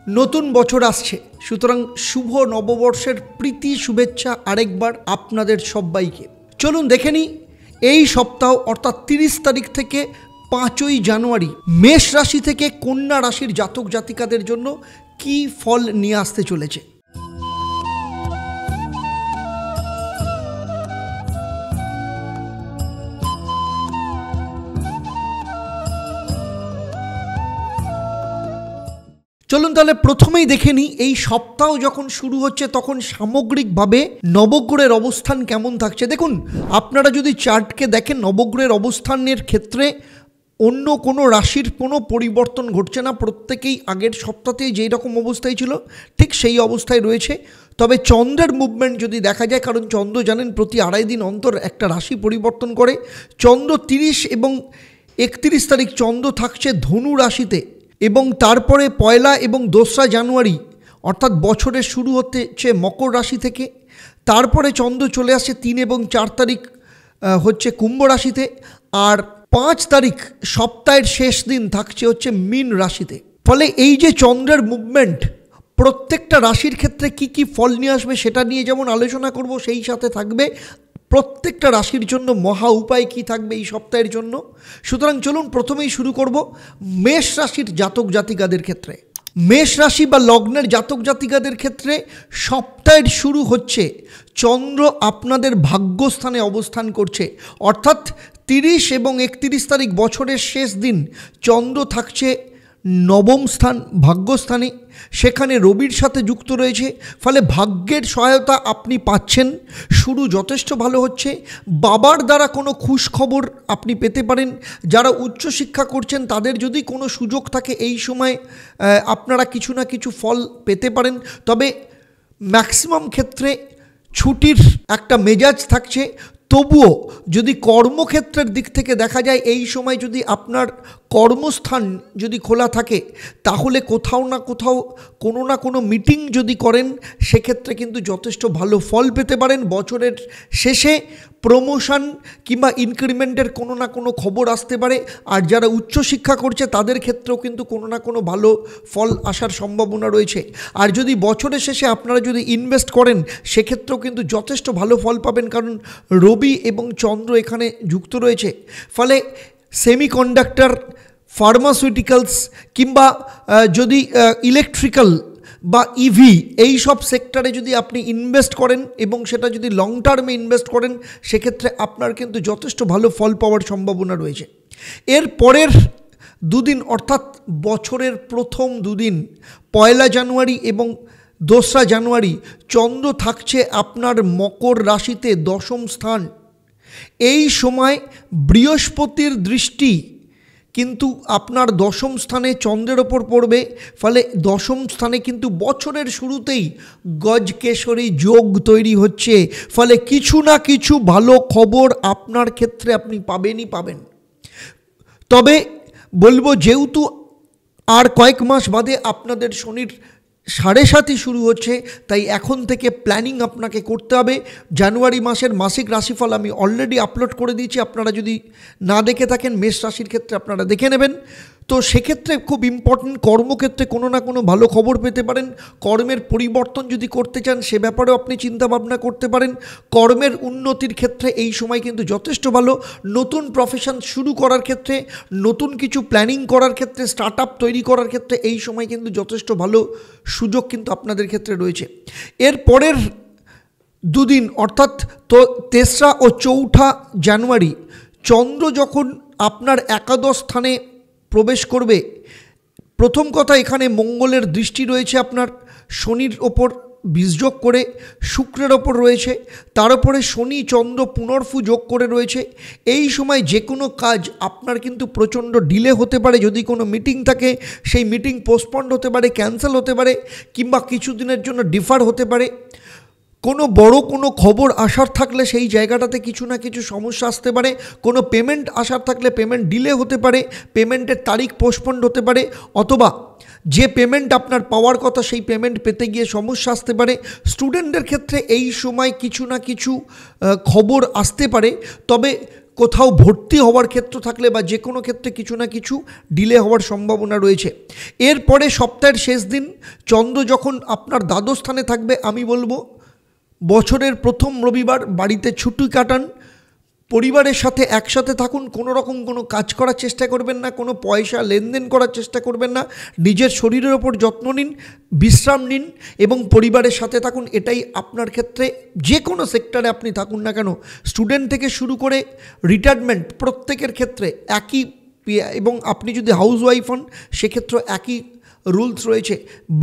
নতুন বছর আসছে, সুতরাং শুভ নববর্ষের প্রীতি শুভেচ্ছা আরেকবার আপনাদের সবাইকে। চলুন দেখে নিই এই সপ্তাহ অর্থাৎ 30 তারিখ থেকে 5ই জানুয়ারি মেষ রাশি থেকে কন্যা রাশির জাতক জাতিকাদের জন্য কি ফল নিয়ে আসতে চলেছে। চলুন তাহলে প্রথমেই দেখে নিই এই সপ্তাহ যখন শুরু হচ্ছে তখন সামগ্রিকভাবে নবগ্রহের অবস্থান কেমন থাকছে। দেখুন, আপনারা যদি চার্টকে দেখেন নবগ্রহের অবস্থানের ক্ষেত্রে অন্য কোনো রাশির কোনো পরিবর্তন ঘটছে না, প্রত্যেকেই আগের সপ্তাহতেই যেই রকম অবস্থায় ছিল ঠিক সেই অবস্থায় রয়েছে। তবে চন্দ্রের মুভমেন্ট যদি দেখা যায়, কারণ চন্দ্র জানেন প্রতি 2.5 দিন অন্তর একটা রাশি পরিবর্তন করে। চন্দ্র 30 এবং 31 তারিখ চন্দ্র থাকছে ধনু রাশিতে এবং তারপরে 1 এবং 2 জানুয়ারি অর্থাৎ বছরের শুরু হচ্ছে মকর রাশি থেকে। তারপরে চন্দ্র চলে আসছে 3 এবং 4 তারিখ হচ্ছে কুম্ভ রাশিতে, আর 5 তারিখ সপ্তাহের শেষ দিন থাকছে হচ্ছে মীন রাশিতে। ফলে এই যে চন্দ্রের মুভমেন্ট প্রত্যেকটা রাশির ক্ষেত্রে কি কি ফল নিয়ে আসবে সেটা নিয়ে যেমন আলোচনা করব, সেই সাথে থাকবে প্রত্যেকটা রাশির জন্য মহা উপায় কী থাকবে এই সপ্তাহের জন্য। সুতরাং চলুন প্রথমেই শুরু করব মেষ রাশির জাতক জাতিকাদের ক্ষেত্রে। মেষ রাশি বা লগ্নের জাতক জাতিকাদের ক্ষেত্রে সপ্তাহের শুরু হচ্ছে চন্দ্র আপনাদের ভাগ্যস্থানে অবস্থান করছে, অর্থাৎ 30 এবং 31 তারিখ বছরের শেষ দিন চন্দ্র থাকছে নবম স্থান ভাগ্যস্থানে, সেখানে রবির সাথে যুক্ত রয়েছে। ফলে ভাগ্যের সহায়তা আপনি পাচ্ছেন, শুরু যথেষ্ট ভালো হচ্ছে। বাবার দ্বারা কোনো খুশ খবর আপনি পেতে পারেন। যারা উচ্চশিক্ষা করছেন তাদের যদি কোনো সুযোগ থাকে এই সময় আপনারা কিছু না কিছু ফল পেতে পারেন। তবে ম্যাক্সিমাম ক্ষেত্রে ছুটির একটা মেজাজ থাকছে। তবুও যদি কর্মক্ষেত্রের দিক থেকে দেখা যায় এই সময় যদি আপনার কর্মস্থান যদি খোলা থাকে তাহলে কোথাও না কোথাও কোনো না কোনো মিটিং যদি করেন সেক্ষেত্রে কিন্তু যথেষ্ট ভালো ফল পেতে পারেন। বছরের শেষে প্রমোশন কিংবা ইনক্রিমেন্টের কোনো না কোনো খবর আসতে পারে। আর যারা উচ্চশিক্ষা করছে তাদের ক্ষেত্রেও কিন্তু কোনো না কোনো ভালো ফল আসার সম্ভাবনা রয়েছে। আর যদি বছরের শেষে আপনারা যদি ইনভেস্ট করেন সেক্ষেত্রেও কিন্তু যথেষ্ট ভালো ফল পাবেন, কারণ রবি এবং চন্দ্র এখানে যুক্ত রয়েছে। ফলে সেমিকন্ডাক্টর, ফার্মাসিউটিক্যালস কিংবা যদি ইলেকট্রিক্যাল বা ইভি এই সব সেক্টরে যদি আপনি ইনভেস্ট করেন এবং সেটা যদি লং টার্মে ইনভেস্ট করেন সেক্ষেত্রে আপনার কিন্তু যথেষ্ট ভালো ফল পাওয়ার সম্ভাবনা রয়েছে। এর পরের দুদিন অর্থাৎ বছরের প্রথম দুদিন 1 জানুয়ারি এবং 2 জানুয়ারি চন্দ্র থাকছে আপনার মকর রাশিতে দশম স্থান। এই সময় বৃহস্পতির দৃষ্টি কিন্তু আপনার দশম স্থানে চন্দ্রের ওপর পড়বে। ফলে দশম স্থানে কিন্তু বছরের শুরুতেই গজকেশরী যোগ তৈরি হচ্ছে। ফলে কিছু না কিছু ভালো খবর আপনার ক্ষেত্রে আপনি পাবেনই পাবেন। তবে বলবো যেহেতু আর কয়েক মাস বাদে আপনাদের শনির 7.5 শুরু হচ্ছে, তাই এখন থেকে প্ল্যানিং আপনাকে করতে হবে। জানুয়ারি মাসের মাসিক রাশিফল আমি অলরেডি আপলোড করে দিয়েছি, আপনারা যদি না দেখে থাকেন মেষ রাশির ক্ষেত্রে আপনারা দেখে নেবেন। তো সেক্ষেত্রে খুব ইম্পর্টেন্ট, কর্মক্ষেত্রে কোনো না কোনো ভালো খবর পেতে পারেন। কর্মের পরিবর্তন যদি করতে চান সে ব্যাপারেও আপনি চিন্তাভাবনা করতে পারেন। কর্মের উন্নতির ক্ষেত্রে এই সময় কিন্তু যথেষ্ট ভালো। নতুন প্রফেশন শুরু করার ক্ষেত্রে, নতুন কিছু প্ল্যানিং করার ক্ষেত্রে, স্টার্ট আপ তৈরি করার ক্ষেত্রে এই সময় কিন্তু যথেষ্ট ভালো সুযোগ কিন্তু আপনাদের ক্ষেত্রে রয়েছে। এর পরের দুদিন অর্থাৎ 3 ও 4 জানুয়ারি চন্দ্র যখন আপনার একাদশ স্থানে প্রবেশ করবে, প্রথম কথা এখানে মঙ্গলের দৃষ্টি রয়েছে আপনার শনির ওপর বীজযোগ করে, শুক্রের ওপর রয়েছে, তার উপরে শনি চন্দ্র পুনর্ফু যোগ করে রয়েছে। এই সময় যে কোনো কাজ আপনার কিন্তু প্রচণ্ড ডিলে হতে পারে। যদি কোনো মিটিং থাকে সেই মিটিং পোস্টপন্ড হতে পারে, ক্যান্সেল হতে পারে কিংবা কিছু দিনের জন্য ডিফার হতে পারে। কোনো বড় কোনো খবর আসার থাকলে সেই জায়গাটাতে কিছু না কিছু সমস্যা আসতে পারে। কোনো পেমেন্ট আসার থাকলে পেমেন্ট ডিলে হতে পারে, পেমেন্টের তারিখ পোস্টপন্ড হতে পারে, অথবা যে পেমেন্ট আপনার পাওয়ার কথা সেই পেমেন্ট পেতে গিয়ে সমস্যা আসতে পারে। স্টুডেন্টদের ক্ষেত্রে এই সময় কিছু না কিছু খবর আসতে পারে। তবে কোথাও ভর্তি হওয়ার ক্ষেত্র থাকলে বা যে কোনো ক্ষেত্রে কিছু না কিছু ডিলে হওয়ার সম্ভাবনা রয়েছে। এরপরে সপ্তাহের শেষ দিন চন্দ্র যখন আপনার দ্বাদশ স্থানে থাকবে, আমি বলবো বছরের প্রথম রবিবার বাড়িতে ছুটি কাটান, পরিবারের সাথে একসাথে থাকুন, কোনো রকম কোনো কাজ করার চেষ্টা করবেন না, কোনো পয়সা লেনদেন করার চেষ্টা করবেন না, নিজের শরীরের ওপর যত্ন নিন, বিশ্রাম নিন এবং পরিবারের সাথে থাকুন। এটাই আপনার ক্ষেত্রে যে কোনো সেক্টরে আপনি থাকুন না কেন, স্টুডেন্ট থেকে শুরু করে রিটায়ারমেন্ট প্রত্যেকের ক্ষেত্রে একই, এবং আপনি যদি হাউস ওয়াইফ হন সেক্ষেত্রে একই রুলস রয়েছে।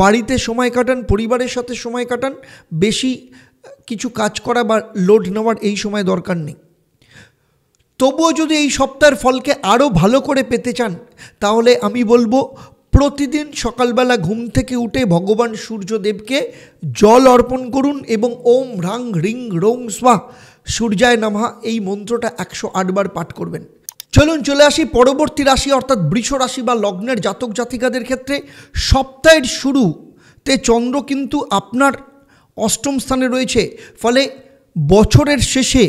বাড়িতে সময় কাটান, পরিবারের সাথে সময় কাটান, বেশি কিছু কাজ করা বা লোড নেওয়ার এই সময় দরকার নেই। তবুও যদি এই সপ্তাহের ফলকে আরও ভালো করে পেতে চান তাহলে আমি বলবো প্রতিদিন সকালবেলা ঘুম থেকে উঠে ভগবান সূর্যদেবকে জল অর্পণ করুন এবং ওম হ্রাং হ্রিং রোং স্বাহা সূর্যায় নমঃ এই মন্ত্রটা 108 বার পাঠ করবেন। চলুন চলে আসি পরবর্তী রাশি অর্থাৎ বৃষ রাশি বা লগ্নের জাতক জাতিকাদের ক্ষেত্রে। সপ্তাহের শুরুতে চন্দ্র কিন্তু আপনার অষ্টম স্থানে রয়েছে, ফলে বছরের শেষে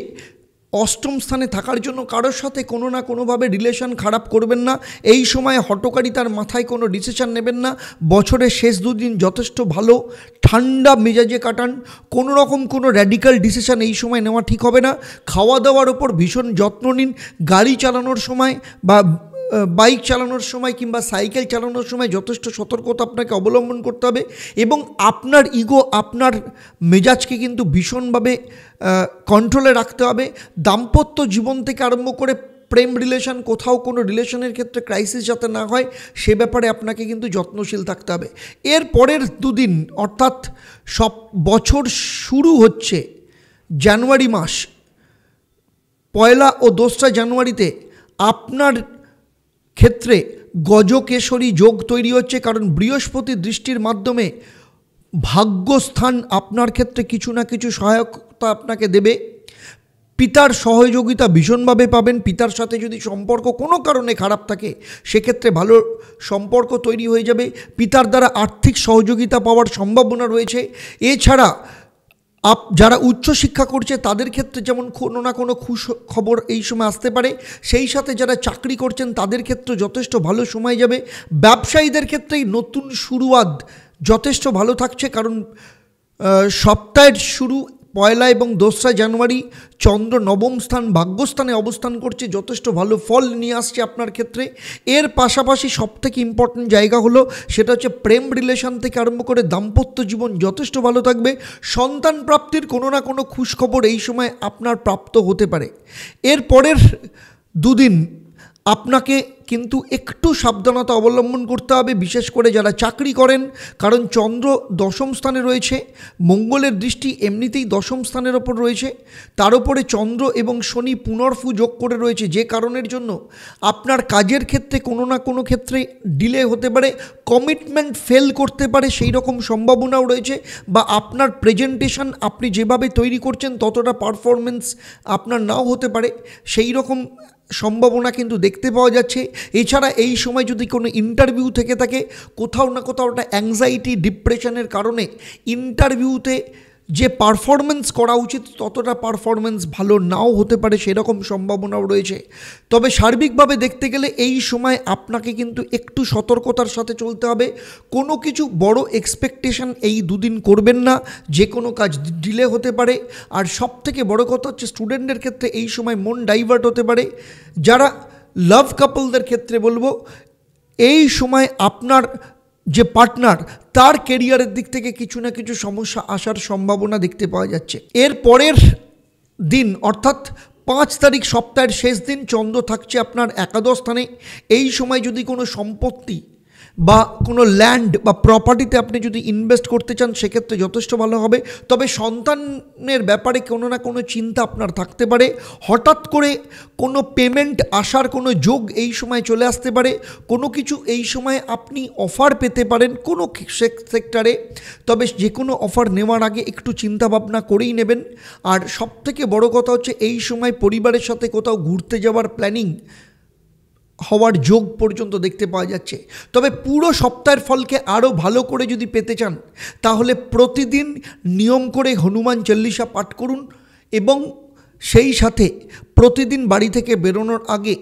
অষ্টম স্থানে থাকার জন্য কারোর সাথে কোনো না কোনোভাবে রিলেশন খারাপ করবেন না। এই সময় হটকারিতার মাথায় কোনো ডিসিশন নেবেন না। বছরের শেষ দুদিন যথেষ্ট ভালো ঠান্ডা মেজাজে কাটান। কোনো রকম কোনো র্যাডিক্যাল ডিসিশন এই সময় নেওয়া ঠিক হবে না। খাওয়া দাওয়ার ওপর ভীষণ যত্ন নিন। গাড়ি চালানোর সময় বা বাইক চালানোর সময় কিংবা সাইকেল চালানোর সময় যথেষ্ট সতর্কতা আপনাকে অবলম্বন করতে হবে এবং আপনার ইগো, আপনার মেজাজকে কিন্তু ভীষণভাবে কন্ট্রোলে রাখতে হবে। দাম্পত্য জীবন থেকে আরম্ভ করে প্রেম রিলেশন, কোথাও কোনো রিলেশনের ক্ষেত্রে ক্রাইসিস যাতে না হয় সে ব্যাপারে আপনাকে কিন্তু যত্নশীল থাকতে হবে। এর পরের দুদিন অর্থাৎ সব বছর শুরু হচ্ছে জানুয়ারি মাস, 1 ও 2 জানুয়ারিতে আপনার ক্ষেত্রে গজকেশরী যোগ তৈরি হচ্ছে, কারণ বৃহস্পতি দৃষ্টির মাধ্যমে ভাগ্যস্থান আপনার ক্ষেত্রে কিছু না কিছু সহায়তা আপনাকে দেবে। পিতার সহযোগিতা ভীষণভাবে পাবেন। পিতার সাথে যদি সম্পর্ক কোনো কারণে খারাপ থাকে সেক্ষেত্রে ভালো সম্পর্ক তৈরি হয়ে যাবে। পিতার দ্বারা আর্থিক সহযোগিতা পাওয়ার সম্ভাবনা রয়েছে। এছাড়া যারা উচ্চশিক্ষা করছে তাদের ক্ষেত্রে যেমন কোনো না কোনো খবর এই সময় আসতে পারে, সেই সাথে যারা চাকরি করছেন তাদের ক্ষেত্রে যথেষ্ট ভালো সময় যাবে। ব্যবসায়ীদের ক্ষেত্রেই নতুন শুরুয়াত যথেষ্ট ভালো থাকছে, কারণ সপ্তাহের শুরু 1 এবং 2 জানুয়ারি চন্দ্র নবম স্থান ভাগ্যস্থানে অবস্থান করছে, যথেষ্ট ভালো ফল নিয়ে আসছে আপনার ক্ষেত্রে। এর পাশাপাশি সবথেকে ইম্পর্টেন্ট জায়গা হলো সেটা হচ্ছে প্রেম রিলেশন থেকে আরম্ভ করে দাম্পত্য জীবন যথেষ্ট ভালো থাকবে। সন্তান প্রাপ্তির কোনো না কোনো খুশখবর এই সময় আপনার প্রাপ্ত হতে পারে। এর পরের দুদিন আপনাকে কিন্তু একটু সাবধানতা অবলম্বন করতে হবে, বিশেষ করে যারা চাকরি করেন, কারণ চন্দ্র দশম স্থানে রয়েছে। মঙ্গলের দৃষ্টি এমনিতেই দশম স্থানের ওপর রয়েছে, তার উপরে চন্দ্র এবং শনি পুনর্ফু যোগ করে রয়েছে, যে কারণের জন্য আপনার কাজের ক্ষেত্রে কোনো না কোনো ক্ষেত্রে ডিলে হতে পারে, কমিটমেন্ট ফেল করতে পারে সেই রকম সম্ভাবনাও রয়েছে, বা আপনার প্রেজেন্টেশন আপনি যেভাবে তৈরি করছেন ততটা পারফরমেন্স আপনার নাও হতে পারে, সেই রকম সম্ভাবনা কিন্তু দেখতে পাওয়া যাচ্ছে। এছাড়া এই সময় যদি কোনো ইন্টারভিউ থেকে থাকে, কোথাও না কোথাও একটা অ্যাংজাইটি ডিপ্রেশনের কারণে ইন্টারভিউতে যে পারফরমেন্স করা উচিত ততটা পারফরমেন্স ভালো নাও হতে পারে, সেরকম সম্ভাবনাও রয়েছে। তবে সার্বিকভাবে দেখতে গেলে এই সময় আপনাকে কিন্তু একটু সতর্কতার সাথে চলতে হবে। কোনো কিছু বড় এক্সপেকটেশন এই দুদিন করবেন না, যে কোনো কাজ ডিলে হতে পারে। আর সবথেকে বড় কথা হচ্ছে স্টুডেন্টদের ক্ষেত্রে এই সময় মন ডাইভার্ট হতে পারে। যারা লাভ কাপলদের ক্ষেত্রে বলবো এই সময় আপনার যে পার্টনার তার কেরিয়ারের দিক থেকে কিছু না কিছু সমস্যা আসার সম্ভাবনা দেখতে পাওয়া যাচ্ছে। এর পরের দিন অর্থাৎ 5 তারিখ সপ্তাহের শেষ দিন চন্দ্র থাকছে আপনার একাদশ স্থানে। এই সময় যদি কোনো সম্পত্তি বা কোনো ল্যান্ড বা প্রপার্টিতে আপনি যদি ইনভেস্ট করতে চান সেক্ষেত্রে যথেষ্ট ভালো হবে। তবে সন্তানের ব্যাপারে কোনো না কোনো চিন্তা আপনার থাকতে পারে। হঠাৎ করে কোনো পেমেন্ট আসার কোনো যোগ এই সময় চলে আসতে পারে। কোনো কিছু এই সময় আপনি অফার পেতে পারেন কোনো সেক্টরে, তবে যে কোনো অফার নেওয়ার আগে একটু চিন্তা ভাবনা করেই নেবেন। আর সবথেকে বড় কথা হচ্ছে এই সময় পরিবারের সাথে কোথাও ঘুরতে যাওয়ার প্ল্যানিং হওয়ার যোগ পর্যন্ত দেখতে পাওয়া যাচ্ছে। তবে পুরো সপ্তাহের ফলকে আরও ভালো করে যদি পেতে চান তাহলে প্রতিদিন নিয়ম করে হনুমান চল্লিশা পাঠ করুন এবং সেই সাথে প্রতিদিন বাড়ি থেকে বেরোনোর আগে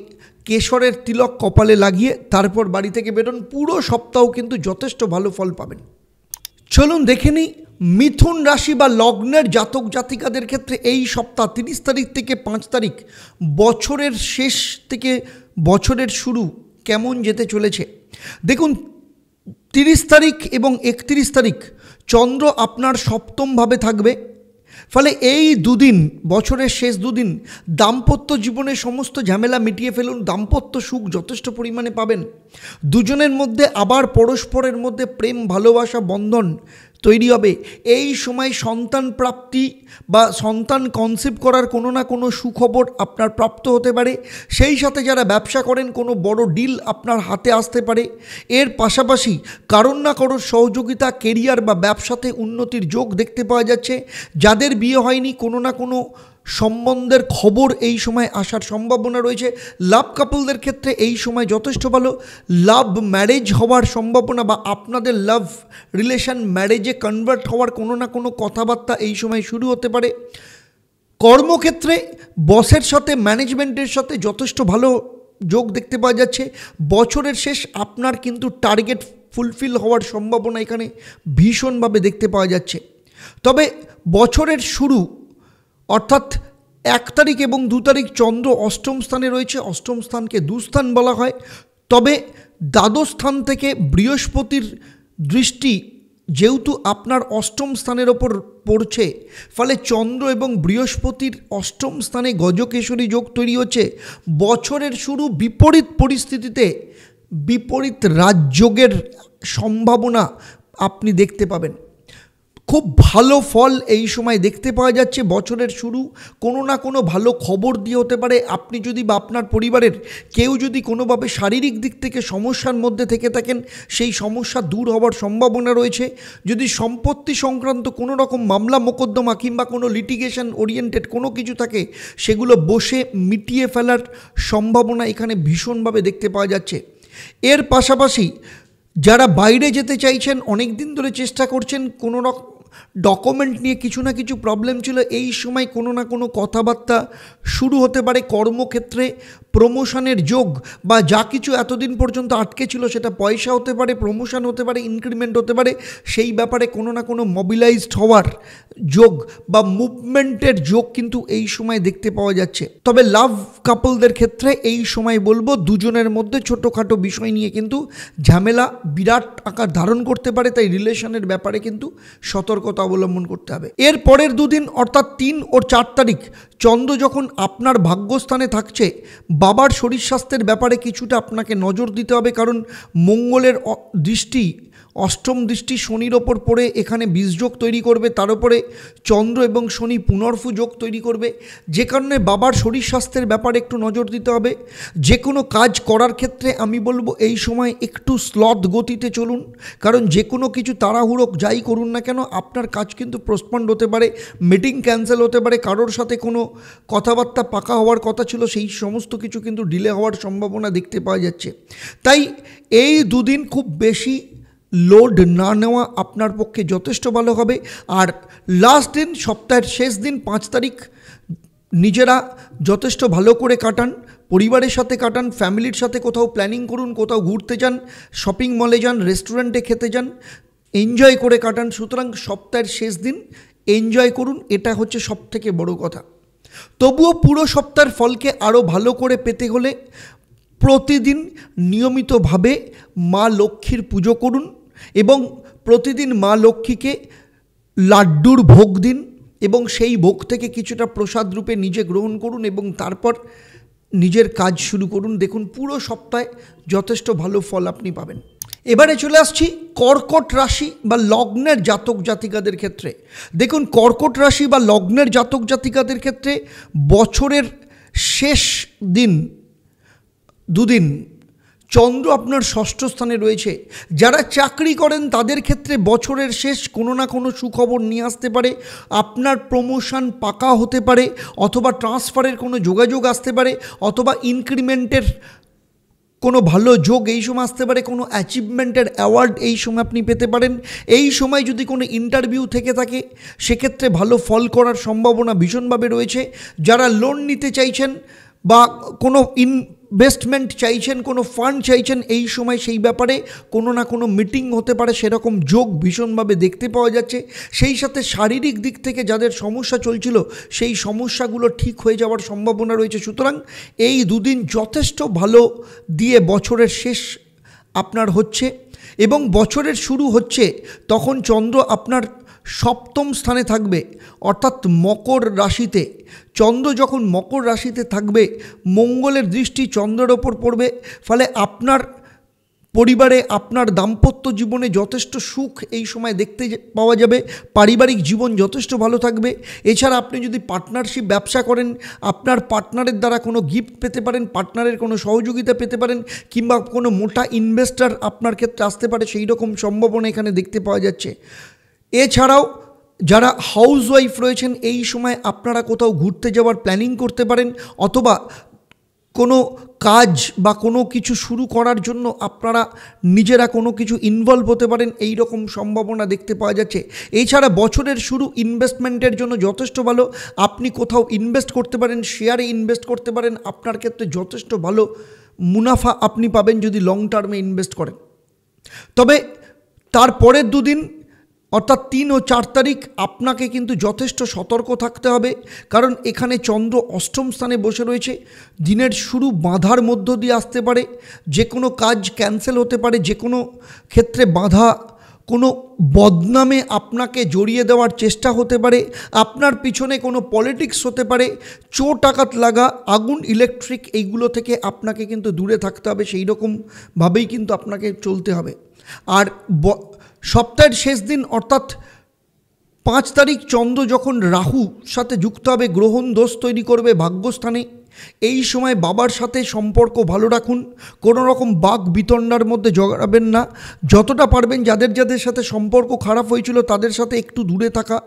কেশরের তিলক কপালে লাগিয়ে তারপর বাড়ি থেকে বেরোন। পুরো সপ্তাহ কিন্তু যথেষ্ট ভালো ফল পাবেন। চলুন দেখে নিই মিথুন রাশি বা লগ্নের জাতক জাতিকাদের ক্ষেত্রে এই সপ্তাহ 30 তারিখ থেকে 5 তারিখ, বছরের শেষ থেকে বছরের শুরু কেমন যেতে চলেছে। দেখুন 30 তারিখ এবং 31 তারিখ চন্দ্র আপনার সপ্তমভাবে থাকবে। ফলে এই দুদিন, বছরের শেষ দুদিন, দাম্পত্য জীবনের সমস্ত ঝামেলা মিটিয়ে ফেলুন। দাম্পত্য সুখ যথেষ্ট পরিমাণে পাবেন। দুজনের মধ্যে আবার পরস্পরের মধ্যে প্রেম ভালোবাসা বন্ধন তৈরি হবে। এই সময় সন্তান প্রাপ্তি বা সন্তান কনসিভ করার কোনো না কোনো সুখবর আপনার প্রাপ্ত হতে পারে। সেই সাথে যারা ব্যবসা করেন কোনো বড় ডিল আপনার হাতে আসতে পারে। এর পাশাপাশি কারণ না কারোর সহযোগিতা, কেরিয়ার বা ব্যবসাতে উন্নতির যোগ দেখতে পাওয়া যাচ্ছে। যাদের বিয়ে হয়নি কোনো না কোনো সম্বন্ধের খবর এই সময় আসার সম্ভাবনা রয়েছে। লাভ কাপলদের ক্ষেত্রে এই সময় যথেষ্ট ভালো। লাভ ম্যারেজ হওয়ার সম্ভাবনা বা আপনাদের লাভ রিলেশন ম্যারেজে কনভার্ট হওয়ার কোনো না কোনো কথাবার্তা এই সময় শুরু হতে পারে। কর্মক্ষেত্রে বসের সাথে, ম্যানেজমেন্টের সাথে যথেষ্ট ভালো যোগ দেখতে পাওয়া যাচ্ছে। বছরের শেষ আপনার কিন্তু টার্গেট ফুলফিল হওয়ার সম্ভাবনা এখানে ভীষণভাবে দেখতে পাওয়া যাচ্ছে। তবে বছরের শুরু অর্থাৎ 1 তারিখ এবং 2 তারিখ চন্দ্র অষ্টম স্থানে রয়েছে। অষ্টম স্থানকে দুস্থান বলা হয়। তবে দ্বাদশ স্থান থেকে বৃহস্পতির দৃষ্টি যেহেতু আপনার অষ্টম স্থানের ওপর পড়ছে, ফলে চন্দ্র এবং বৃহস্পতির অষ্টম স্থানে গজকেশরী যোগ তৈরি হচ্ছে। বছরের শুরু বিপরীত পরিস্থিতিতে বিপরীত রাজযোগের সম্ভাবনা আপনি দেখতে পাবেন। খুব ভালো ফল এই সময় দেখতে পাওয়া যাচ্ছে। বছরের শুরু কোনো না কোনো ভালো খবর দিয়ে হতে পারে। আপনি যদি বা আপনার পরিবারের কেউ যদি কোনোভাবে শারীরিক দিক থেকে সমস্যার মধ্যে থেকে থাকেন, সেই সমস্যা দূর হওয়ার সম্ভাবনা রয়েছে। যদি সম্পত্তি সংক্রান্ত কোনো রকম মামলা মোকদ্দমা কিংবা কোনো লিটিগেশন ওরিয়েন্টেড কোনো কিছু থাকে, সেগুলো বসে মিটিয়ে ফেলার সম্ভাবনা এখানে ভীষণভাবে দেখতে পাওয়া যাচ্ছে। এর পাশাপাশি যারা বাইরে যেতে চাইছেন, অনেক দিন ধরে চেষ্টা করছেন, কোনো রকম ডকুমেন্ট নিয়ে কিছু না কিছু প্রবলেম ছিল, এই সময় কোনো না কোনো কথাবার্তা শুরু হতে পারে। কর্মক্ষেত্রে প্রমোশনের যোগ বা যা কিছু এতদিন পর্যন্ত আটকে ছিল সেটা পয়সা হতে পারে, প্রমোশন হতে পারে, ইনক্রিমেন্ট হতে পারে, সেই ব্যাপারে কোনো না কোনো মোবিলাইজড হওয়ার যোগ বা মুভমেন্টের যোগ কিন্তু এই সময় দেখতে পাওয়া যাচ্ছে। তবে লাভ কাপলদের ক্ষেত্রে এই সময় বলবো দুজনের মধ্যে ছোটোখাটো বিষয় নিয়ে কিন্তু ঝামেলা বিরাট আকার ধারণ করতে পারে। তাই রিলেশনের ব্যাপারে কিন্তু সতর্কতা অবলম্বন করতে হবে। এর পরের দুদিন অর্থাৎ 3 ও 4 তারিখ চন্দ্র যখন আপনার ভাগ্যস্থানে থাকছে, বাবার শরীর স্বাস্থ্যের ব্যাপারে কিছুটা আপনাকে নজর দিতে হবে। কারণ মঙ্গলের দৃষ্টি, অষ্টম দৃষ্টি শনির ওপর পড়ে এখানে বিষযোগ তৈরি করবে। তার উপরে চন্দ্র এবং শনি পুনর্ফু যোগ তৈরি করবে, যে কারণে বাবার শরীর স্বাস্থ্যের ব্যাপারে একটু নজর দিতে হবে। যে কোনো কাজ করার ক্ষেত্রে আমি বলবো এই সময় একটু স্লথ গতিতে চলুন। কারণ যে কোনো কিছু তাড়াহুড়ো যাই করুন না কেন, আপনার কাজ কিন্তু পোস্টপন্ড হতে পারে, মিটিং ক্যান্সেল হতে পারে, কারোর সাথে কোনো কথাবার্তা পাকা হওয়ার কথা ছিল সেই সমস্ত কিছু কিন্তু ডিলে হওয়ার সম্ভাবনা দেখতে পাওয়া যাচ্ছে। তাই এই দুদিন খুব বেশি লোড না নেওয়া আপনার পক্ষে যথেষ্ট ভালো হবে। আর লাস্ট দিন, সপ্তাহের শেষ দিন 5 তারিখ নিজেরা যথেষ্ট ভালো করে কাটান, পরিবারের সাথে কাটান, ফ্যামিলির সাথে কোথাও প্ল্যানিং করুন, কোথাও ঘুরতে যান, শপিং মলে যান, রেস্টুরেন্টে খেতে যান, এনজয় করে কাটান। সুতরাং সপ্তাহের শেষ দিন এনজয় করুন, এটা হচ্ছে সবথেকে বড় কথা। তবুও পুরো সপ্তাহের ফলকে আরও ভালো করে পেতে হলে প্রতিদিন নিয়মিতভাবে মা লক্ষ্মীর পুজো করুন এবং প্রতিদিন মা লক্ষ্মীকে লাড্ডুর ভোগ দিন এবং সেই ভোগ থেকে কিছুটা প্রসাদ রূপে নিজে গ্রহণ করুন এবং তারপর নিজের কাজ শুরু করুন। দেখুন পুরো সপ্তাহে যথেষ্ট ভালো ফল আপনি পাবেন। এবারে চলে আসছি কর্কট রাশি বা লগ্নের জাতক জাতিকাদের ক্ষেত্রে। দেখুন কর্কট রাশি বা লগ্নের জাতক জাতিকাদের ক্ষেত্রে বছরের শেষ দিন দুদিন চন্দ্র আপনার ষষ্ঠ স্থানে রয়েছে। যারা চাকরি করেন তাদের ক্ষেত্রে বছরের শেষ কোনো না কোনো সুখবর নিয়ে আসতে পারে। আপনার প্রমোশন পাকা হতে পারে, অথবা ট্রান্সফারের কোনো যোগাযোগ আসতে পারে, অথবা ইনক্রিমেন্টের কোনো ভালো যোগ এই সময় আসতে পারে, কোনো অ্যাচিভমেন্টের অ্যাওয়ার্ড এই সময় আপনি পেতে পারেন। এই সময় যদি কোনো ইন্টারভিউ থেকে থাকে সেক্ষেত্রে ভালো ফল করার সম্ভাবনা ভীষণভাবে রয়েছে। যারা লোন নিতে চাইছেন বা কোনো ইনভেস্টমেন্ট চাইছেন, কোনো ফান্ড চাইছেন, এই সময় সেই ব্যাপারে কোনো না কোনো মিটিং হতে পারে, সেরকম যোগ ভীষণভাবে দেখতে পাওয়া যাচ্ছে। সেই সাথে শারীরিক দিক থেকে যাদের সমস্যা চলছিল সেই সমস্যাগুলো ঠিক হয়ে যাওয়ার সম্ভাবনা রয়েছে। সুতরাং এই দুদিন যথেষ্ট ভালো দিয়ে বছরের শেষ আপনার হচ্ছে এবং বছরের শুরু হচ্ছে তখন চন্দ্র আপনার সপ্তম স্থানে থাকবে, অর্থাৎ মকর রাশিতে। চন্দ্র যখন মকর রাশিতে থাকবে মঙ্গলের দৃষ্টি চন্দ্রের ওপর পড়বে, ফলে আপনার পরিবারে আপনার দাম্পত্য জীবনে যথেষ্ট সুখ এই সময় দেখতে পাওয়া যাবে। পারিবারিক জীবন যথেষ্ট ভালো থাকবে। এছাড়া আপনি যদি পার্টনারশিপ ব্যবসা করেন, আপনার পার্টনারের দ্বারা কোনো গিফট পেতে পারেন, পার্টনারের কোনো সহযোগিতা পেতে পারেন, কিংবা কোনো মোটা ইনভেস্টর আপনার ক্ষেত্রে আসতে পারে, সেই রকম সম্ভাবনা এখানে দেখতে পাওয়া যাচ্ছে। এছাড়াও যারা হাউসওয়াইফ রয়েছেন এই সময় আপনারা কোথাও ঘুরতে যাওয়ার প্ল্যানিং করতে পারেন, অথবা কোনো কাজ বা কোনো কিছু শুরু করার জন্য আপনারা নিজেরা কোনো কিছু ইনভলভ হতে পারেন, এই রকম সম্ভাবনা দেখতে পাওয়া যাচ্ছে। এছাড়া বছরের শুরু ইনভেস্টমেন্টের জন্য যথেষ্ট ভালো। আপনি কোথাও ইনভেস্ট করতে পারেন, শেয়ারে ইনভেস্ট করতে পারেন, আপনার ক্ষেত্রে যথেষ্ট ভালো মুনাফা আপনি পাবেন যদি লং টার্মে ইনভেস্ট করেন। তবে তারপরের দুদিন অর্থাৎ 3 ও 4 তারিখ আপনাকে কিন্তু যথেষ্ট সতর্ক থাকতে হবে, কারণ এখানে চন্দ্র অষ্টম স্থানে বসে রয়েছে। দিনের শুরু বাধার মধ্য দিয়ে আসতে পারে, যে কোনো কাজ ক্যান্সেল হতে পারে, যে কোনো ক্ষেত্রে বাধা, কোনো বদনামে আপনাকে জড়িয়ে দেওয়ার চেষ্টা হতে পারে, আপনার পিছনে কোনো পলিটিক্স হতে পারে, চোট আঘাত লাগা, আগুন, ইলেকট্রিক, এইগুলো থেকে আপনাকে কিন্তু দূরে থাকতে হবে। সেই রকমভাবেই কিন্তু আপনাকে চলতে হবে। আর সপ্তাহের শেষ দিন অর্থাৎ 5 তারিখ চন্দ্র যখন রাহু সাথে যুক্ত হবে, গ্রহণ দোষ তৈরি করবে ভাগ্যস্থানে। এই সময় বাবার সাথে সম্পর্ক ভালো রাখুন, কোনো রকম বাক বিতণ্ডার মধ্যে জড়াবেন না। যতটা পারবেন যাদের যাদের সাথে সম্পর্ক খারাপ হয়েছিল তাদের সাথে একটু দূরে থাকা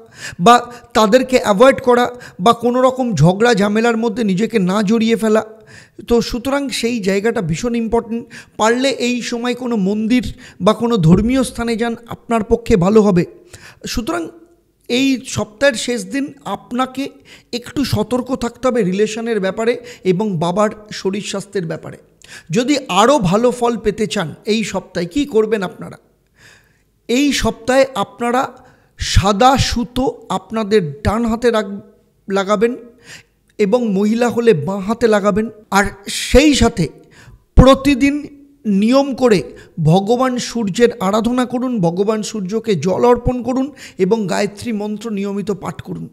বা তাদেরকে অ্যাভয়েড করা, বা কোনো রকম ঝগড়া ঝামেলার মধ্যে নিজেকে না জড়িয়ে ফেলা। তো সুতরাং সেই জায়গাটা ভীষণ ইম্পর্টেন্ট। পারলে এই সময় কোনো মন্দির বা কোনো ধর্মীয় স্থানে যান, আপনার পক্ষে ভালো হবে। সুতরাং এই সপ্তাহের শেষ দিন আপনাকে একটু সতর্ক থাকতে হবে রিলেশনের ব্যাপারে এবং বাবার শরীর স্বাস্থ্যের ব্যাপারে। যদি আরও ভালো ফল পেতে চান এই সপ্তাহে কী করবেন আপনারা? এই সপ্তাহে আপনারা সাদা সুতো আপনাদের ডান হাতে লাগাবেন এবং মহিলা হলে বাঁ হাতে লাগাবেন। আর সেই সাথে প্রতিদিন নিয়ম করে ভগবান সূর্যের আরাধনা করুন, ভগবান সূর্যকে জল অর্পণ করুন এবং গায়ত্রী মন্ত্র নিয়মিত পাঠ করুন।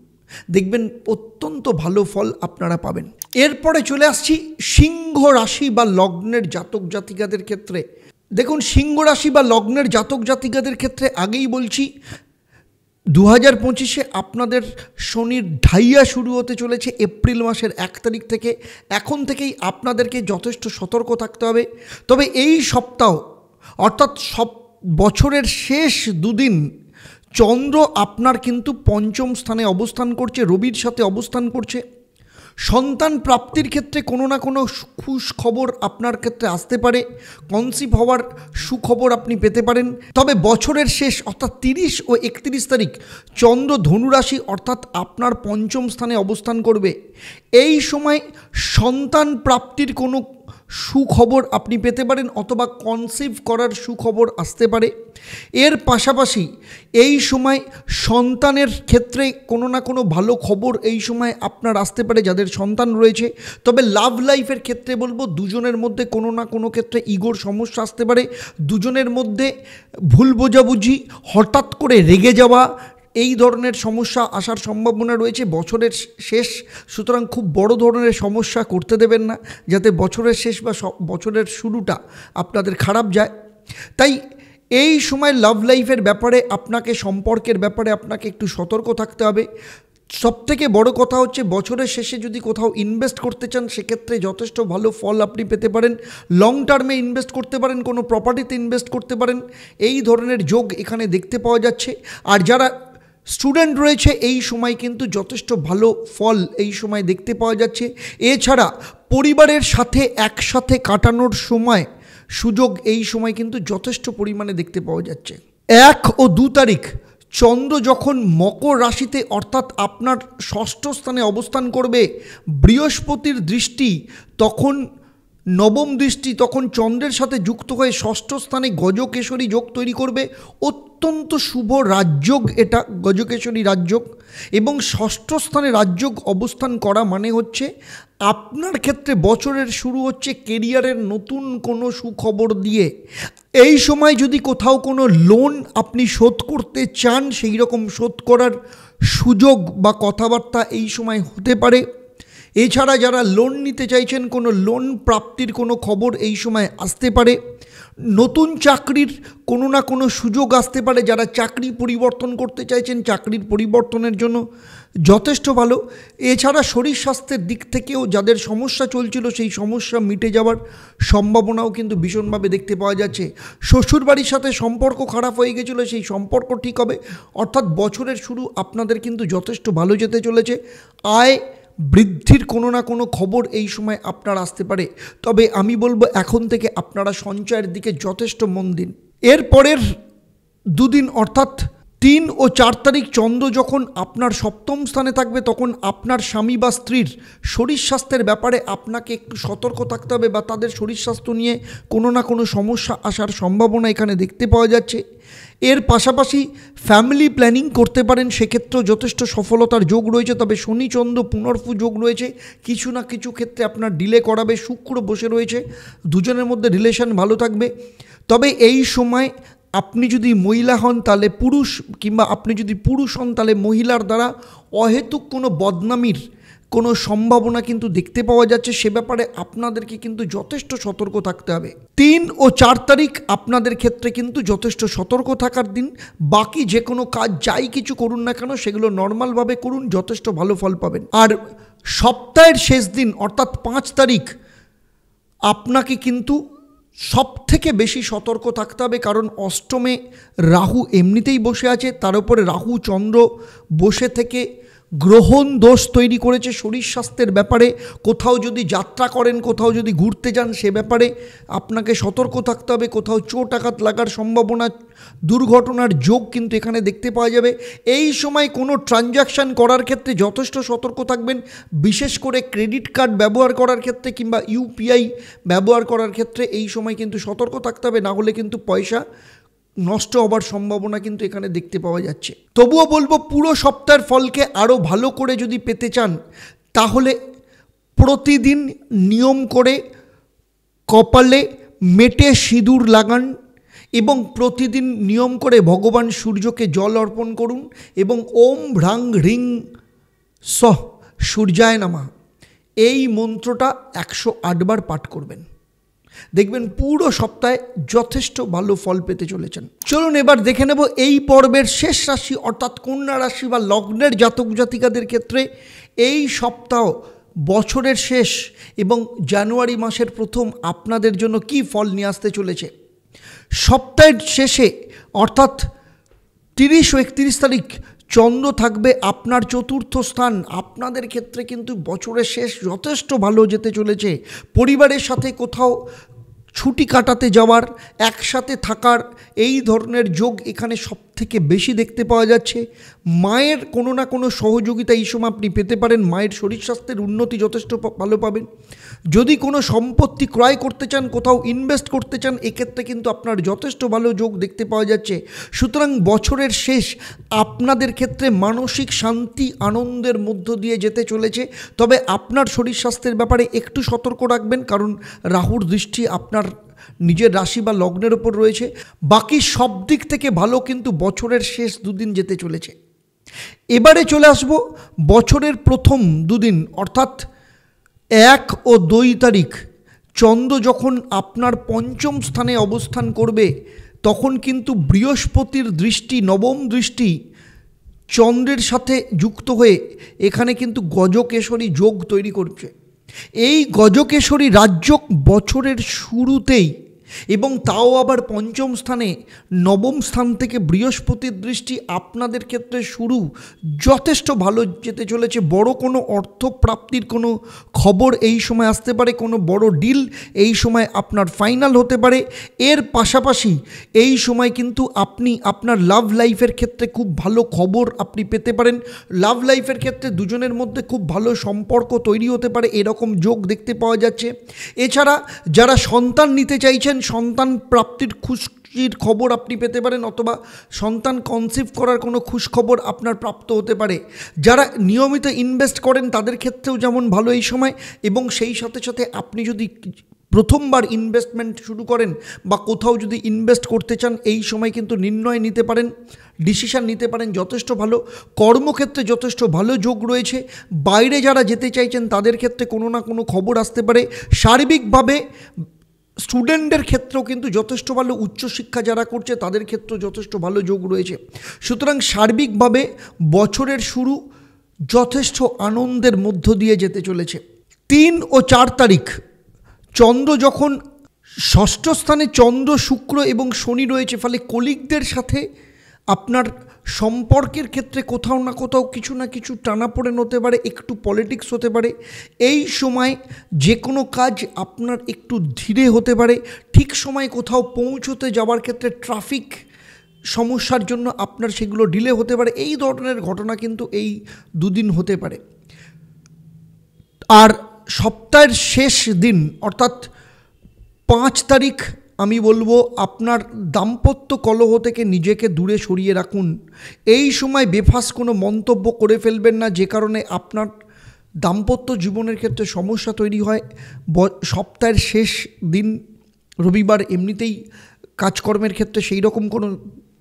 দেখবেন অত্যন্ত ভালো ফল আপনারা পাবেন। এরপরে চলে আসছি সিংহ রাশি বা লগ্নের জাতক জাতিকাদের ক্ষেত্রে। দেখুন, সিংহ রাশি বা লগ্নের জাতক জাতিকাদের ক্ষেত্রে আগেই বলছি 2025-এ আপনাদের শনির ঢাইয়া শুরু হতে চলেছে এপ্রিল মাসের 1 তারিখ থেকে। এখন থেকেই আপনাদেরকে যথেষ্ট সতর্ক থাকতে হবে। তবে এই সপ্তাহ অর্থাৎ বছরের শেষ দুদিন চন্দ্র আপনার কিন্তু পঞ্চম স্থানে অবস্থান করছে, রবির সাথে অবস্থান করছে। সন্তান প্রাপ্তির ক্ষেত্রে কোনো না কোনো খুশ খবর আপনার ক্ষেত্রে আসতে পারে, কনসিভ হওয়ার সুখবর আপনি পেতে পারেন। তবে বছরের শেষ অর্থাৎ 30 ও 31 তারিখ চন্দ্র ধনুরাশি অর্থাৎ আপনার পঞ্চম স্থানে অবস্থান করবে। এই সময় সন্তান প্রাপ্তির কোনো সুখবর আপনি পেতে পারেন অথবা কনসিভ করার সুখবর আসতে পারে। এর পাশাপাশি এই সময় সন্তানের ক্ষেত্রে কোনো না কোনো ভালো খবর এই সময় আপনার আসতে পারে যাদের সন্তান রয়েছে। তবে লাভ লাইফের ক্ষেত্রে বলবো দুজনের মধ্যে কোনো না কোনো ক্ষেত্রে ইগোর সমস্যা আসতে পারে, দুজনের মধ্যে ভুল বোঝাবুঝি, হঠাৎ করে রেগে যাওয়া, এই ধরনের সমস্যা আসার সম্ভাবনা রয়েছে বছরের শেষ। সুতরাং খুব বড় ধরনের সমস্যা করতে দেবেন না, যাতে বছরের শেষ বা বছরের শুরুটা আপনাদের খারাপ যায়। তাই এই সময় লাভ লাইফের ব্যাপারে আপনাকে, সম্পর্কের ব্যাপারে আপনাকে একটু সতর্ক থাকতে হবে। সবথেকে বড় কথা হচ্ছে বছরের শেষে যদি কোথাও ইনভেস্ট করতে চান সেক্ষেত্রে যথেষ্ট ভালো ফল আপনি পেতে পারেন। লং টার্মে ইনভেস্ট করতে পারেন, কোনো প্রপার্টিতে ইনভেস্ট করতে পারেন, এই ধরনের যোগ এখানে দেখতে পাওয়া যাচ্ছে। আর যারা স্টুডেন্ট রয়েছে এই সময় কিন্তু যথেষ্ট ভালো ফল এই সময় দেখতে পাওয়া যাচ্ছে। এছাড়া পরিবারের সাথে একসাথে কাটানোর সময় সুযোগ এই সময় কিন্তু যথেষ্ট পরিমাণে দেখতে পাওয়া যাচ্ছে। 1 ও 2 তারিখ চন্দ্র যখন মকর রাশিতে অর্থাৎ আপনার ষষ্ঠ স্থানে অবস্থান করবে, বৃহস্পতির দৃষ্টি তখন নবম দৃষ্টি তখন চন্দ্রের সাথে যুক্ত হয়ে ষষ্ঠ স্থানে গজকেশরী যোগ তৈরি করবে। অত্যন্ত শুভ রাজযোগ এটা, গজকেশরী রাজযোগ। এবং ষষ্ঠ স্থানে রাজযোগ অবস্থান করা মানে হচ্ছে আপনার ক্ষেত্রে বছরের শুরু হচ্ছে কেরিয়ারের নতুন কোনো সুখবর দিয়ে। এই সময় যদি কোথাও কোনো লোন আপনি শোধ করতে চান, সেই রকম শোধ করার সুযোগ বা কথাবার্তা এই সময় হতে পারে। এছাড়া যারা লোন নিতে চাইছেন, কোনো লোন প্রাপ্তির কোনো খবর এই সময় আসতে পারে। নতুন চাকরির কোনো না কোনো সুযোগ আসতে পারে। যারা চাকরি পরিবর্তন করতে চাইছেন, চাকরির পরিবর্তনের জন্য যথেষ্ট ভালো। এছাড়া শরীর স্বাস্থ্যের দিক থেকেও যাদের সমস্যা চলছিল, সেই সমস্যা মিটে যাওয়ার সম্ভাবনাও কিন্তু ভীষণভাবে দেখতে পাওয়া যাচ্ছে। শ্বশুরবাড়ির সাথে সম্পর্ক খারাপ হয়ে গেছিলো, সেই সম্পর্ক ঠিক হবে। অর্থাৎ বছরের শুরু আপনাদের কিন্তু যথেষ্ট ভালো যেতে চলেছে। আয় বৃদ্ধির কোনো না কোনো খবর এই সময় আপনার আসতে পারে। তবে আমি বলবো এখন থেকে আপনারা সঞ্চয়ের দিকে যথেষ্ট মন দিন। এরপরের দুদিন অর্থাৎ 3 ও 4 তারিখ চন্দ্র যখন আপনার সপ্তম স্থানে থাকবে, তখন আপনার স্বামী বা স্ত্রীর শরীর স্বাস্থ্যের ব্যাপারে আপনাকে একটু সতর্ক থাকতে হবে, বা তাদের শরীর স্বাস্থ্য নিয়ে কোনো না কোনো সমস্যা আসার সম্ভাবনা এখানে দেখতে পাওয়া যাচ্ছে। এর পাশাপাশি ফ্যামিলি প্ল্যানিং করতে পারেন, সেক্ষেত্রেও যথেষ্ট সফলতার যোগ রয়েছে। তবে শনি চন্দ্র পুনর্ফু যোগ রয়েছে, কিছু না কিছু ক্ষেত্রে আপনার ডিলে করাবে। শুক্র বসে রয়েছে, দুজনের মধ্যে রিলেশন ভালো থাকবে। তবে এই সময় আপনি যদি মহিলা হন তাহলে পুরুষ, কিংবা আপনি যদি পুরুষ হন তাহলে মহিলার দ্বারা অহেতুক কোনো বদনামির কোনো সম্ভাবনা কিন্তু দেখতে পাওয়া যাচ্ছে। সে ব্যাপারে আপনাদেরকে কিন্তু যথেষ্ট সতর্ক থাকতে হবে। 3 ও 4 তারিখ আপনাদের ক্ষেত্রে কিন্তু যথেষ্ট সতর্ক থাকার দিন। বাকি যে কোনো কাজ যাই কিছু করুন না কেন, সেগুলো নর্মালভাবে করুন, যথেষ্ট ভালো ফল পাবেন। আর সপ্তাহের শেষ দিন অর্থাৎ 5 তারিখ আপনাকে কিন্তু সব থেকে বেশি সতর্ক থাকতে হবে, কারণ অষ্টমে রাহু এমনিতেই বসে আছে, তার উপরে রাহু চন্দ্র বসে থেকে গ্রহণ দোষ তৈরি করেছে। শরীর স্বাস্থ্যের ব্যাপারে কোথাও যদি যাত্রা করেন, কোথাও যদি ঘুরতে যান, সে ব্যাপারে আপনাকে সতর্ক থাকতে হবে। কোথাও চোট আঘাত লাগার সম্ভাবনা, দুর্ঘটনার যোগ কিন্তু এখানে দেখতে পাওয়া যাবে। এই সময় কোনো ট্রানজ্যাকশান করার ক্ষেত্রে যথেষ্ট সতর্ক থাকবেন, বিশেষ করে ক্রেডিট কার্ড ব্যবহার করার ক্ষেত্রে কিংবা ইউপিআই ব্যবহার করার ক্ষেত্রে এই সময় কিন্তু সতর্ক থাকতে হবে, না হলে কিন্তু পয়সা নষ্ট হবার সম্ভাবনা কিন্তু এখানে দেখতে পাওয়া যাচ্ছে। তবুও বলবো, পুরো সপ্তাহের ফলকে আরও ভালো করে যদি পেতে চান, তাহলে প্রতিদিন নিয়ম করে কপালে মেটে সিঁদুর লাগান এবং প্রতিদিন নিয়ম করে ভগবান সূর্যকে জল অর্পণ করুন এবং ওম ভ্রাং হ্রিং সহ সূর্যায় নমঃ এই মন্ত্রটা 108 বার পাঠ করবেন। দেখবেন পুরো সপ্তাহে যথেষ্ট ভালো ফল পেতে চলেছেন। চলুন এবার দেখে নেব এই পর্বের শেষ রাশি অর্থাৎ কন্যা রাশি বা লগ্নের জাতক জাতিকাদের ক্ষেত্রে এই সপ্তাহ, বছরের শেষ এবং জানুয়ারি মাসের প্রথম আপনাদের জন্য কী ফল নিয়ে আসতে চলেছে। সপ্তাহের শেষে অর্থাৎ 30 ও 31 তারিখ চন্দ্র থাকবে আপনার চতুর্থ স্থান। আপনাদের ক্ষেত্রে কিন্তু বছরের শেষ যথেষ্ট ভালো যেতে চলেছে। পরিবারের সাথে কোথাও ছুটি কাটাতে যাওয়ার, একসাথে থাকার এই ধরনের যোগ এখানে সব থেকে বেশি দেখতে পাওয়া যাচ্ছে। মায়ের কোনো না কোনো সহযোগিতা এই সময় আপনি পেতে পারেন। মায়ের শরীর স্বাস্থ্যের উন্নতি যথেষ্ট ভালো পাবেন। যদি কোনো সম্পত্তি ক্রয় করতে চান, কোথাও ইনভেস্ট করতে চান, এক্ষেত্রে কিন্তু আপনার যথেষ্ট ভালো যোগ দেখতে পাওয়া যাচ্ছে। সুতরাং বছরের শেষ আপনাদের ক্ষেত্রে মানসিক শান্তি, আনন্দের মধ্য দিয়ে যেতে চলেছে। তবে আপনার শরীর স্বাস্থ্যের ব্যাপারে একটু সতর্ক রাখবেন, কারণ রাহুর দৃষ্টি আপনার নিজের রাশি বা লগ্নের ওপর রয়েছে। বাকি সব দিক থেকে ভালো কিন্তু বছরের শেষ দুদিন যেতে চলেছে। এবারে চলে আসব বছরের প্রথম দুদিন অর্থাৎ 1 ও 2 তারিখ চন্দ্র যখন আপনার পঞ্চম স্থানে অবস্থান করবে, তখন কিন্তু বৃহস্পতির দৃষ্টি, নবম দৃষ্টি চন্দ্রের সাথে যুক্ত হয়ে এখানে কিন্তু গজকেশরী যোগ তৈরি করছে। এই গজকেশরী রাজযোগ বছরের শুরুতেই এবং তাও আবার পঞ্চম স্থানে, নবম স্থান থেকে বৃহস্পতির দৃষ্টি আপনাদের ক্ষেত্রে শুরু যথেষ্ট ভালো যেতে চলেছে। বড় কোনো অর্থপ্রাপ্তির কোনো খবর এই সময় আসতে পারে, কোনো বড় ডিল এই সময় আপনার ফাইনাল হতে পারে। এর পাশাপাশি এই সময় কিন্তু আপনি আপনার লাভ লাইফের ক্ষেত্রে খুব ভালো খবর আপনি পেতে পারেন। লাভ লাইফের ক্ষেত্রে দুজনের মধ্যে খুব ভালো সম্পর্ক তৈরি হতে পারে, এরকম যোগ দেখতে পাওয়া যাচ্ছে। এছাড়া যারা সন্তান নিতে চাইছেন, সন্তান প্রাপ্তির খুশির খবর আপনি পেতে পারেন, অথবা সন্তান কনসিভ করার কোনো খুশখবর আপনার প্রাপ্ত হতে পারে। যারা নিয়মিত ইনভেস্ট করেন তাদের ক্ষেত্রেও যেমন ভালো এই সময়, এবং সেই সাথে সাথে আপনি যদি প্রথমবার ইনভেস্টমেন্ট শুরু করেন বা কোথাও যদি ইনভেস্ট করতে চান, এই সময় কিন্তু নির্ণয় নিতে পারেন, ডিসিশান নিতে পারেন যথেষ্ট ভালো। কর্মক্ষেত্রে যথেষ্ট ভালো যোগ রয়েছে। বাইরে যারা যেতে চাইছেন তাদের ক্ষেত্রে কোনো না কোনো খবর আসতে পারে। সার্বিকভাবে স্টুডেন্টদের ক্ষেত্রেও কিন্তু যথেষ্ট ভালো, উচ্চশিক্ষা যারা করছে তাদের ক্ষেত্রেও যথেষ্ট ভালো যোগ রয়েছে। সুতরাং সার্বিকভাবে বছরের শুরু যথেষ্ট আনন্দের মধ্য দিয়ে যেতে চলেছে। 3 ও 4 তারিখ চন্দ্র যখন ষষ্ঠ স্থানে, চন্দ্র, শুক্র এবং শনি রয়েছে, ফলে কলিগদের সাথে আপনার সম্পর্কের ক্ষেত্রে কোথাও না কোথাও কিছু না কিছু টানাপোড়েন হতে পারে, একটু পলিটিক্স হতে পারে। এই সময় যে কোনো কাজ আপনার একটু ধীরে হতে পারে। ঠিক সময় কোথাও পৌঁছতে যাওয়ার ক্ষেত্রে ট্রাফিক সমস্যার জন্য আপনার সেগুলো ডিলে হতে পারে। এই ধরনের ঘটনা কিন্তু এই দুদিন হতে পারে। আর সপ্তাহের শেষ দিন অর্থাৎ 5 তারিখ আমি বলবো আপনার দাম্পত্য কলহ থেকে নিজেকে দূরে সরিয়ে রাখুন। এই সময় বেফাস কোনো মন্তব্য করে ফেলবেন না, যে কারণে আপনার দাম্পত্য জীবনের ক্ষেত্রে সমস্যা তৈরি হয়। সপ্তাহের শেষ দিন রবিবার, এমনিতেই কাজকর্মের ক্ষেত্রে সেই রকম কোনো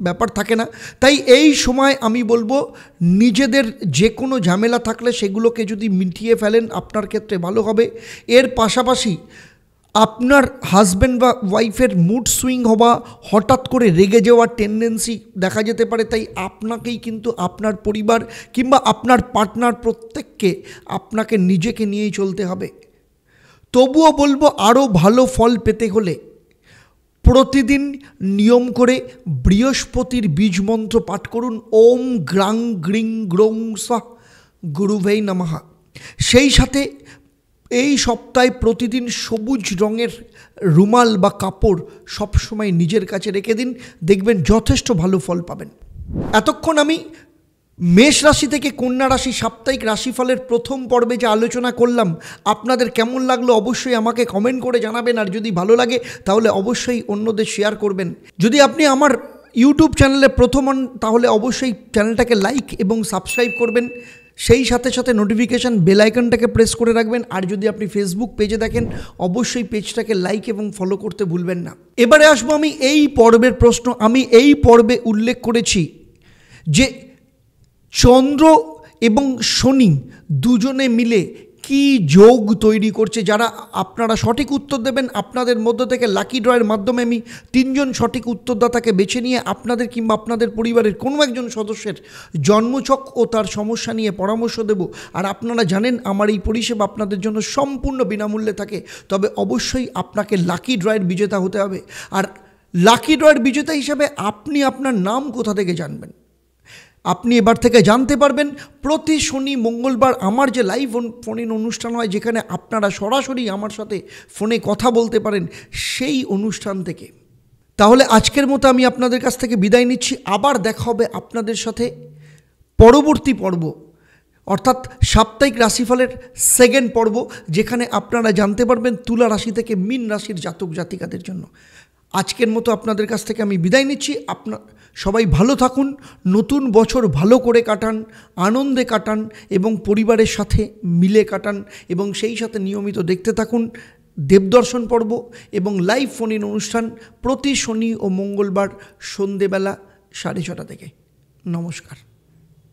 ব্যাপার থাকে না। তাই এই সময় আমি বলবো নিজেদের যে কোনো ঝামেলা থাকলে সেগুলোকে যদি মিটিয়ে ফেলেন আপনার ক্ষেত্রে ভালো হবে। এর পাশাপাশি আপনার হাজব্যান্ড বা ওয়াইফের মুড সুইং হওয়া, হঠাৎ করে রেগে যাওয়ার টেন্ডেন্সি দেখা যেতে পারে। তাই আপনাকেই কিন্তু আপনার পরিবার কিংবা আপনার পার্টনার প্রত্যেককে আপনাকে নিজেকে নিয়েই চলতে হবে। তবুও বলবো আরও ভালো ফল পেতে হলে প্রতিদিন নিয়ম করে বৃহস্পতির বীজ মন্ত্র পাঠ করুন, ওম গ্রাং গ্রিং গ্রৌং সা গুরুভৈ নমঃ। সেই সাথে এই সপ্তাহে প্রতিদিন সবুজ রঙের রুমাল বা কাপড় সবসময় নিজের কাছে রেখে দিন, দেখবেন যথেষ্ট ভালো ফল পাবেন। এতক্ষণ আমি মেষ রাশি থেকে কন্যা রাশি সাপ্তাহিক রাশিফলের প্রথম পর্বে যে আলোচনা করলাম, আপনাদের কেমন লাগলো অবশ্যই আমাকে কমেন্ট করে জানাবেন। আর যদি ভালো লাগে তাহলে অবশ্যই অন্যদের শেয়ার করবেন। যদি আপনি আমার ইউটিউব চ্যানেলে প্রথম হন তাহলে অবশ্যই চ্যানেলটাকে লাইক এবং সাবস্ক্রাইব করবেন। সেই সাথে সাথে নোটিফিকেশান বেল আইকনটাকে প্রেস করে রাখবেন। আর যদি আপনি ফেসবুক পেজে দেখেন অবশ্যই পেজটাকে লাইক এবং ফলো করতে ভুলবেন না। এবারে আসবো আমি এই পর্বের প্রশ্ন। আমি এই পর্বে উল্লেখ করেছি যে চন্দ্র এবং শনি দুজনে মিলে কি যোগ তৈরি করছে। যারা আপনারা সঠিক উত্তর দেবেন, আপনাদের মধ্য থেকে লাকি ড্রয়ের মাধ্যমে আমি 3 জন সঠিক উত্তরদাতাকে বেছে নিয়ে আপনাদের কিংবা আপনাদের পরিবারের কোনো একজন সদস্যের জন্মছক ও তার সমস্যা নিয়ে পরামর্শ দেব। আর আপনারা জানেন আমার এই পরিষেবা আপনাদের জন্য সম্পূর্ণ বিনামূল্যে থাকে। তবে অবশ্যই আপনাকে লাকি ড্রয়ের বিজেতা হতে হবে। আর লাকি ড্রয়ের বিজেতা হিসাবে আপনি আপনার নাম কোথা থেকে জানবেন? আপনি এবার থেকে জানতে পারবেন প্রতি শনি মঙ্গলবার আমার যে লাইভ ফোন ইন অনুষ্ঠান হয়, যেখানে আপনারা সরাসরি আমার সাথে ফোনে কথা বলতে পারেন, সেই অনুষ্ঠান থেকে। তাহলে আজকের মতো আমি আপনাদের কাছ থেকে বিদায় নিচ্ছি। আবার দেখা হবে আপনাদের সাথে পরবর্তী পর্ব, অর্থাৎ সাপ্তাহিক রাশিফলের সেকেন্ড পর্ব, যেখানে আপনারা জানতে পারবেন তুলা রাশি থেকে মীন রাশির জাতক জাতিকাদের জন্য। আজকের মতো আপনাদের কাছ থেকে আমি বিদায় নিচ্ছি। সবাই ভালো থাকুন, নতুন বছর ভালো করে কাটান, আনন্দে কাটান এবং পরিবারের সাথে মিলে কাটান। এবং সেই সাথে নিয়মিত দেখতে থাকুন দেবদর্শন পর্ব এবং লাইভ ফোন ইন অনুষ্ঠান প্রতি শনি ও মঙ্গলবার সন্ধেবেলা 6:30 থেকে। নমস্কার।